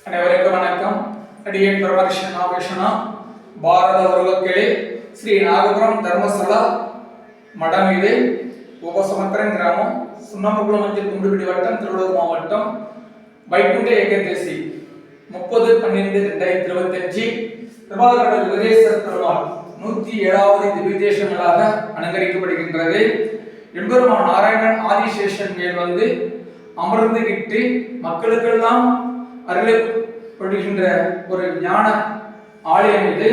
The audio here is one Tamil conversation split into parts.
அனைவருக்கும் வணக்கம். அடியேன் பிரமர்ஷன் நாகேஷனா பாரத உருவக்கிளை ஸ்ரீ நாகபுரம் தர்மஸ்தலா மடம். இது உபசமுத்திரம் கிராமம், சுண்ணாம்புக்குளம் மஞ்சள் குண்டுபிடி வட்டம், திருவள்ளூர் மாவட்டம். வைகுண்ட ஏகாதசி 30/12/2025 பிரபாகரன் விதேசர் பெருமாள் 107வது திவ்யதேசங்களாக அலங்கரிக்கப்படுகின்றது. எம்பெருமான் நாராயணன் ஆதிசேஷன் மேல் வந்து அமர்ந்துகிட்டு மக்களுக்கெல்லாம் அருளப்படுகின்ற ஒரு ஞான ஆலயம் இது.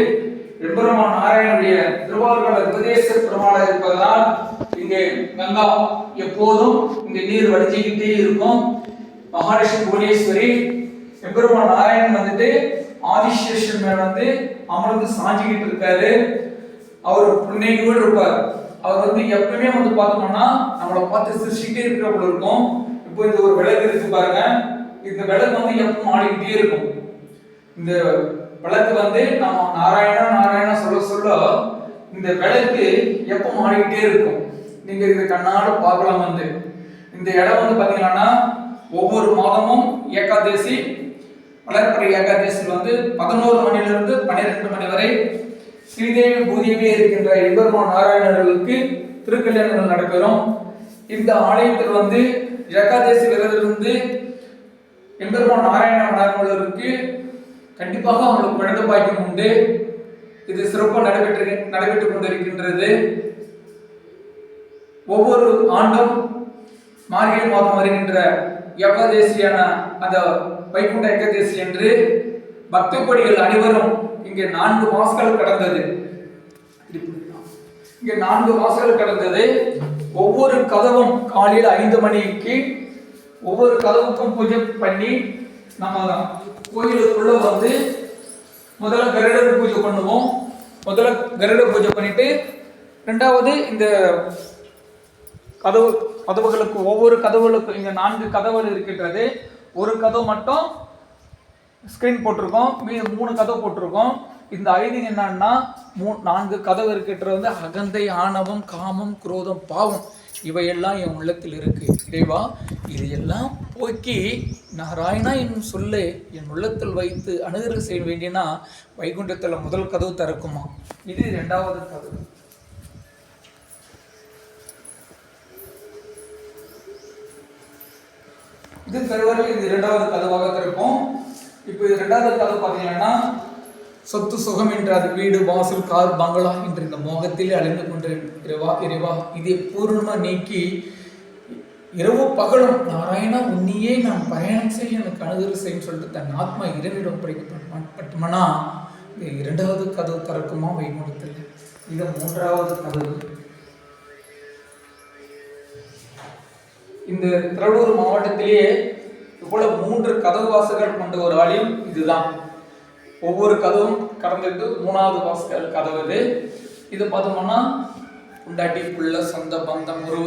எம்பெருமான் நாராயணனுடைய திருவாரூர் உபதேச பெருமாளாக இருப்பதால் இங்கே கங்கா எப்போதும் இங்கே நீர் வடிஞ்சிக்கிட்டே இருக்கும். மகாலட்சுமி புவனேஸ்வரி எம்பெருமான் நாராயணன் வந்துட்டு ஆதிசேஷன் மேல வந்து அமர்ந்து சாஞ்சிக்கிட்டு இருக்காரு. அவர் இன்னைக்கு கூட இருப்பார். அவர் வந்து எப்பவுமே வந்து பார்த்தோம்னா நம்மளை பார்த்து சிரிச்சுக்கிட்டே இருக்கிறவங்க இருக்கும். இப்போ இந்த ஒரு விளக்கு இருக்கு பாருங்க, இந்த விளக்கு வந்து எப்பவும் ஆடிக்கிட்டே இருக்கும். இந்த விளக்கு வந்து நம்ம நாராயணா நாராயணா சொல்ல சொல்ல இந்த விளக்கு எப்பவும் ஆடிக்கிட்டே இருக்கும். நீங்க இதை கண்ணாட பார்க்கலாம். வந்து இந்த இடம் வந்து பாத்தீங்கன்னா ஒவ்வொரு மாதமும் ஏகாதசி, வளர்ப்பறை ஏகாதசி வந்து 11 மணிலிருந்து 12 மணி வரை ஸ்ரீதேவி பூதேவி இருக்கின்ற எம்பெருமான் நாராயணர்களுக்கு திருக்கல்யாணங்கள் நடைபெறும். இந்த ஆலயத்தில் வந்து ஏகாதசி விரதிலிருந்து எம்பெருமான் நாராயணர்களுக்கு கண்டிப்பாக அவங்களுக்கு குழந்தை பாக்கியம் உண்டு. இது சிறப்பாக நடைபெற்றுக் கொண்டிருக்கின்றது. ஒவ்வொரு ஆண்டும் மார்கழி மாதம் வருகின்ற ஏகாதசியான அந்த வைகுண்ட ஏகாதசி என்று பக்த கோடிகள் அனைவரும் இங்கே 4 மாசங்கள் கடந்தது. இங்கே 4 மாசங்கள் கடந்தது. ஒவ்வொரு கதவும் காலையில் 5 மணிக்கு ஒவ்வொரு கதவுக்கும் பூஜை பண்ணி நம்ம கோயிலுக்குள்ள வந்து முதல்ல கருடர் பூஜை பண்ணுவோம். முதல்ல கருட பூஜை பண்ணிட்டு ரெண்டாவது இந்த கதவுகளுக்கு ஒவ்வொரு கதவுகளுக்கும் இங்க 4 கதவுகள் இருக்கின்றது. ஒரு கதவு மட்டும் ஸ்கிரீன் போட்டிருக்கோம், மீது 3 கதவு போட்டிருக்கோம். இந்த ஐதீகம் என்னன்னா 4 கதவு இருக்கின்றது வந்து அகந்தை, ஆணவம், காமம், குரோதம், பாவம் இவையெல்லாம் என் உள்ளத்தில் இருக்கு. தேவா, இது எல்லாம் போக்கி நாராயணா என்னும் சொல்ல என் உள்ளத்தில் வைத்து அனுகிரக செய்ய வேண்டியனா வைகுண்டத்துல முதல் கதவு திறக்குமா. இது 2வது கதவு. இது பெருவரை இது 2வது கதவாக திறக்கும். இப்போ இது 2வது கதவு பார்த்தீங்கன்னா சொத்து சுகம் என்ற அது வீடு, வாசல், கார், பங்களா என்ற இந்த மோகத்திலே அழிந்து கொண்டிருக்கிறவா இறைவா, இதை பூர்ணமா நீக்கி இரவு பகலும் நாராயணா உன்னையே நான் பயணம் செய்ய எனக்கு அனுகிரகம் செய்யும் சொல்லிட்டு தன் ஆத்மா இறைவிடம் பட்டுமனா இந்த 2வது கதவு திறக்குமா வைகுண்டத்தில். இது 3வது கதவு. இந்த திருவள்ளூர் மாவட்டத்திலேயே இவ்வளவு 3 கதவு வாசல்கள் கொண்ட ஒரு ஆலயம் இதுதான். ஒவ்வொரு கதவும் கடந்துட்டு 3வது வாசல் கதவு இது. இது பார்த்தோம்னா உண்டாட்டிக்குள்ள சொந்த பந்தம் ஒரு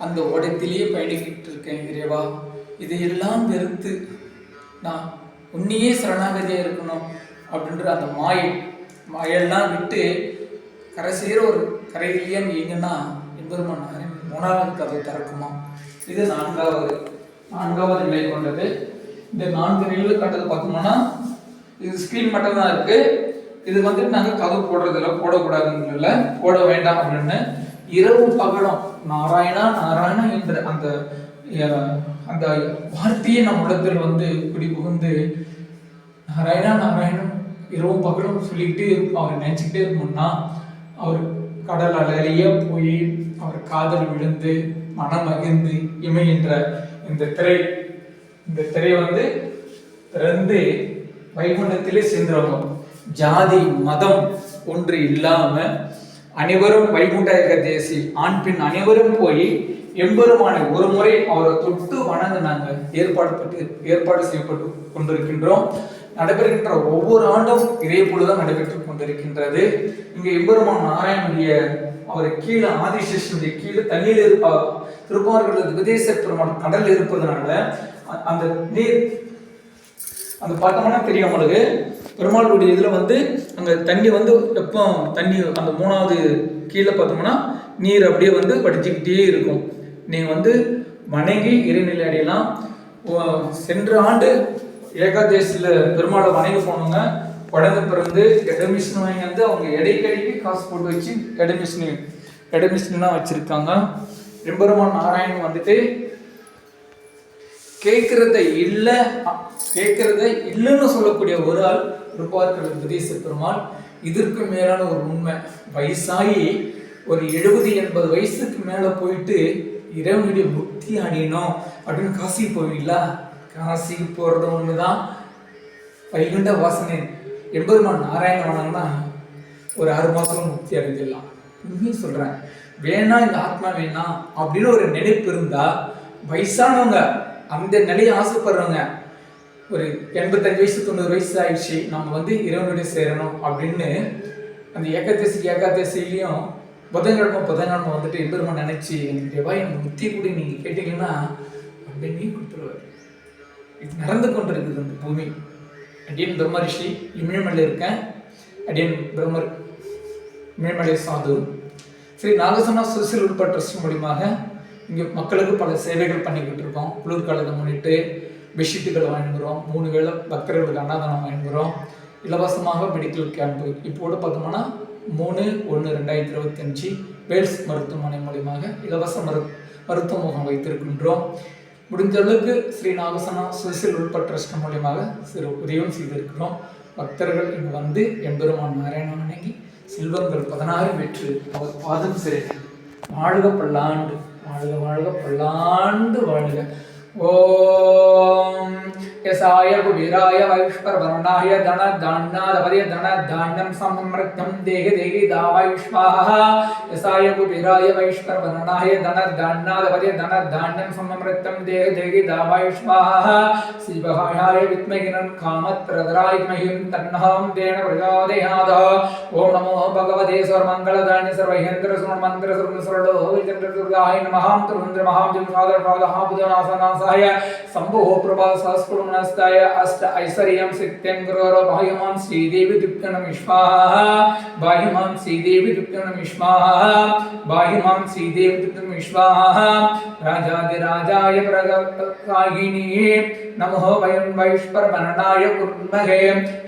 அந்த ஓடத்திலேயே பயணிக்கிட்டு இருக்கேன் இறைவா. இதையெல்லாம் வெறுத்து நான் உன்னையே சரணாகதியாக இருக்கணும் அப்படின்ற அந்த மாயெல்லாம் விட்டு கரை செய்கிற ஒரு கரையிலேயே எங்கன்னா எம்பெருமான் 3வது கதவை திறக்குமா. இது 4வது நிலை கொண்டது. இந்த 4 நிலையில் கண்டது பார்த்தோம்னா இது ஸ்கிரீன் மட்டும் தான் இருக்கு. இது வந்து நாங்கள் கதவு போடுறதில்ல, போடக்கூடாதுன்னு இல்லை, போட வேண்டாம் அப்படின்னு இரவு பகலும் நாராயணா நாராயணா என்ற அந்த அந்த வார்த்தையை நம் உள்ளத்தில் வந்து குடி புகுந்து நாராயணா நாராயணன் இரவு பகலும் சொல்லிக்கிட்டே அவர் நினைச்சுக்கிட்டே இருக்கணும்னா அவர் கடல் அலையிலேயே போய் அவர் காதல் விழுந்து மனம் மகிழ்ந்து இமைகின்ற இந்த திரை வந்து திறந்து வைகுண்டத்திலே சென்றவங்க ஜாதி மதம் ஒன்று இல்லாம அனைவரும் வைகுண்ட ஏகாதசி ஆண் பெண் அனைவரும் போய் எம்பெருமானை ஒரு முறை அவரை தொட்டு வணங்கினாங்க. ஏற்பாடு செய்யப்பட்டு கொண்டிருக்கின்றோம். நடைபெறுகின்ற ஒவ்வொரு ஆண்டும் இதே போலதான் நடைபெற்றுக் கொண்டிருக்கின்றது. இங்க எம்பெருமான் நாராயணனுடைய அவரை கீழே ஆதிசேஷனுடைய கீழே தண்ணீர் திருப்பார்களது விதேச பெருமாள் கடல் இருப்பதனால அந்த நீர் அந்த பார்த்தோம்னா தெரியும் உங்களுக்கு. பெருமாளுடைய இதில் வந்து அங்கே தண்ணி வந்து எப்போ தண்ணி அந்த 3வது கீழே பார்த்தோம்னா நீர் அப்படியே வந்து வடிச்சுக்கிட்டே இருக்கும். நீங்கள் வந்து வணங்கி இறைநிலை அடையலாம். சென்ற ஆண்டு ஏகாதேசியில் பெருமாளை வணங்கி போனவங்க குழந்தை பிறந்து எடமிஷன் வாங்கி வந்து அவங்க எடைக்கடிக்கு காசு போட்டு வச்சு எடமிஷன் தான் வச்சுருக்காங்க. எம்பெருமான் நாராயணன் வந்துட்டு கேட்கறத இல்லைன்னு சொல்லக்கூடிய ஒரு ஆள் இருப்பார்கள் பிரதேச பெருமாள். இதற்கு மேலான ஒரு உண்மை, வயசாகி ஒரு 70-80 வயசுக்கு மேலே போயிட்டு இறைவனுடைய முக்தி அடையணும் அப்படின்னு காசி போவீங்களா? காசிக்கு போகிறது ஒன்று தான். வைகுண்ட வாசனை எம்பெருமான் நாராயண வணங்கினா ஒரு 6 மாதம் முக்தி அடைஞ்சிடலாம். உண்மையும் சொல்கிறேன். வேணா இந்த ஆத்மா வேணாம் அப்படின்னு ஒரு நினைப்பு இருந்தால் வயசானவங்க அந்த நிலையை ஆசைப்படுறவங்க, ஒரு 85 வயசு 90 வயசு ஆயிடுச்சு, நம்ம வந்து இறைவனுடைய சேரணும் அப்படின்னு அந்த ஏகாதசிலையும் புதன்கிழமை வந்துட்டு எம்பெருமான் நினைச்சு எனக்கு முத்தி கூட நீங்கள் கேட்டீங்கன்னா அப்படின்னு கொடுத்துருவார். இது நடந்து கொண்டிருக்குது அந்த பூமி. அடியன் பிரம்ம ரிஷி இமயமலையில் இருக்கேன். அடியன் பிரம்மர் இமயமலை சாது ஸ்ரீ நாகசனா சுசில் உட்பட ட்ரஸ்ட் மூலியமாக இங்கே மக்களுக்கு பல சேவைகள் பண்ணிக்கிட்டு இருக்கோம். குளிர்காலத்தை முன்னிட்டு பெட்ஷீட்டுகள் வாங்கிக்கிறோம், 3 வேளை பக்தர்களுக்கு அன்னதானம் வாங்கிக்கிறோம், இலவசமாக மெடிக்கல் கேம்ப்பு. இப்போது பார்த்தோம்னா 3/1/2025 வேல்ஸ் மருத்துவமனை மூலியமாக இலவச மருத்துவ முகாம் வைத்திருக்கின்றோம். முடிஞ்ச அளவுக்கு ஸ்ரீ நாகசனா சுசில் உட்பட ட்ரஸ்ட் மூலியமாக சிறு உதவியும் செய்திருக்கிறோம். பக்தர்கள் இங்கு வந்து எம்பெருமான் நாராயணன் வணங்கி செல்வங்கள் 16 பெற்று அவர் பாதம் சிறை வாழ்க பல்லாண்டு, வாழ்க வாழ்க பல்லாண்டு வாழ்க. ஓம் யசாய குபீராய வைஷ்பர்வர்ணாய தன தான்யாதபரிய தன தான்யம் சம்மிருத்தம் தேகி தேகி தாவாயுஷ்வாஹா. யசாய குபீராய வைஷ்பர்வர்ணாய தன தான்யாதபரிய தன தான்யம் சம்மிருத்தம் தேகி தேகி தாவாயுஷ்வாஹா. சிவகாயாய வித்மகினன் காமத்ரதராய மஹிம் தன்னஹம் தேன பிரஜோதயாத். ஓம் நமோ பகவதே சர்வமங்களதானி சர்வஹேந்திர சுமந்திர சுர்ணசுரலோ விஜேந்திர துர்காய நமஹ. துருந்திர மஹாம் ஜிம்சாதர பாதஹ புதநாசனாசாய சம்போ பிரபா சஸ்குருமனஸ்தாய அஷ்ட ஐஸ்வர்யம் சித்தம் குரோர பாயமான் ஸ்ரீதேவி துப்தனம் விஸ்வாஹா. பாயமான் ஸ்ரீதேவி துப்தனம் விஸ்வாஹா. பாயமான் ஸ்ரீதேவி துப்தனம் விஸ்வாஹா. ராஜாதிராஜாய பிரகதாயினியே நமோ வயம் வைஷ்பர்வர்ணாய குர்மஹே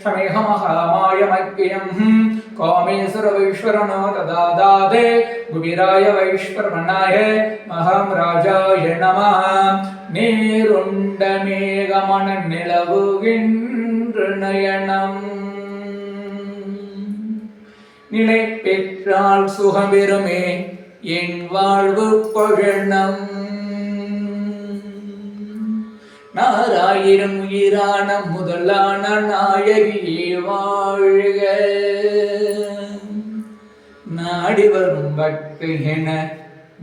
ஷமேஹ மகாமாய மைக்கியம் காமேஸ்வர வைஷ்வரனோ ததாதாதே குபீராய வைஷ்பர்வர்ணாய மகம் ராஜாய நமஹ. நேருண்ட மேகமன நிலவுகின்ற நயனம் நிலை பெற்றால் சுகபெருமே என் வாழ்வு பழனம். நாராயிரம் உயிரான முதலான நாயகியே வாழ்க. நாடி வரும் பக்தி என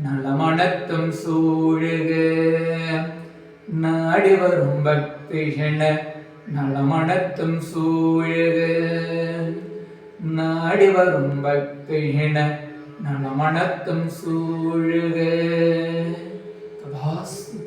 நலமணத்தும் சூழுக. நாடி வரும் பக்தி என நலமணத்தும் சூழுக. நாடி வரும் பக்தி என நலமணத்தும் சூழுக. ததாஸ்து.